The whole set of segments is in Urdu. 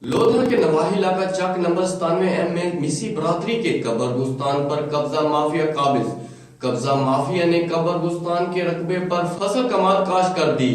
لودھراں کے نواحی علاقہ چک نمبر 97 میں مسیحی برادری کے قبرستان پر قبضہ مافیا قابض۔ قبضہ مافیا نے قبرستان کے رقبے پر فصل کماد کاشت کر دی۔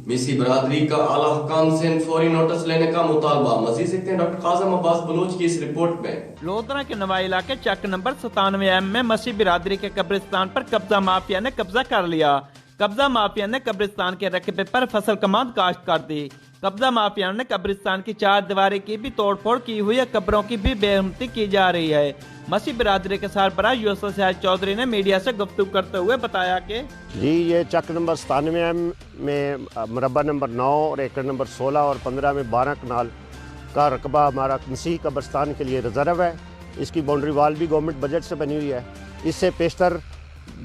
مسیحی برادری کا اعلیٰ حکام سے فوری نوٹس لینے کا مطالبہ۔ مزید دیکھتے ہیں ڈاکٹر قابض بلوچ کی اس رپورٹ میں۔ لودھراں کے نواحی علاقے چک نمبر 97 میں مسیحی برادری کے قبرستان پر قبضہ مافیا نے قبضہ کر لیا۔ قبضہ مافیا نے قبرستان کے رقبے پر فصل کماد کاشت کر دی۔ قبضہ مافیا نے قبرستان کی چار دیواری کی بھی توڑ پھوڑ کی ہوئی ہے، قبروں کی بھی بے حرمتی کی جا رہی ہے۔ مسیحی برادری کے سربراہ یوسف چودھری نے میڈیا سے گفتگو کرتے ہوئے بتایا کہ یہ چک نمبر 97 میں مربع نمبر 9 اور ایکڑ نمبر 16 اور 15 میں 12 کنال کا رقبہ ہمارا مسیحی قبرستان کے لیے ریزرو ہے۔ اس کی باؤنڈری وال بھی گورنمنٹ بجٹ سے بنی ہوئی ہے۔ اس سے پیشتر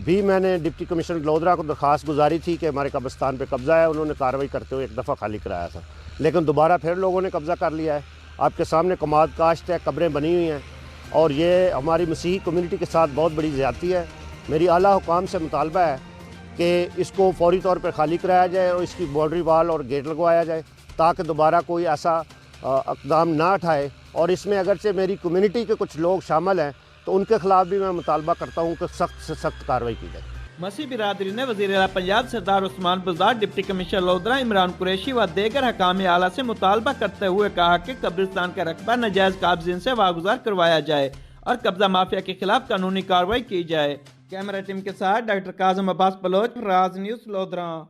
بھی میں نے ڈپٹی کمشنر لودھراں کو درخواست گزاری تھی کہ ہمارے قبرستان پہ قبضہ ہے، انہوں نے کارروائی کرتے ہوئے ایک دفعہ خالی کرایا تھا، لیکن دوبارہ پھر لوگوں نے قبضہ کر لیا ہے۔ آپ کے سامنے کماد کاشت ہے، قبریں بنی ہوئی ہیں، اور یہ ہماری مسیحی کمیونٹی کے ساتھ بہت بڑی زیادتی ہے۔ میری اعلیٰ حکام سے مطالبہ ہے کہ اس کو فوری طور پر خالی کرایا جائے اور اس کی باؤنڈری وال اور گیٹ لگوایا جائے تاکہ دوبارہ کوئی ایسا اقدام نہ اٹھائے۔ اور اس میں اگرچہ میری کمیونٹی کے کچھ لوگ شامل ہیں تو ان کے خلاف بھی میں مطالبہ کرتا ہوں کہ سخت سے سخت کارروائی کی جائے۔ مسیحی برادری نے وزیر اعلیٰ پنجاب سردار عثمان بزدار، ڈپٹی کمشنر لودھراں عمران قریشی و دیگر حکام اعلیٰ سے مطالبہ کرتے ہوئے کہا کہ قبرستان کا رقبہ ناجائز قابضین سے واگزار کروایا جائے اور قبضہ مافیا کے خلاف قانونی کارروائی کی جائے۔ کیمرہ ٹیم کے ساتھ ڈاکٹر قابض بلوچ، راز نیوز، لودھراں۔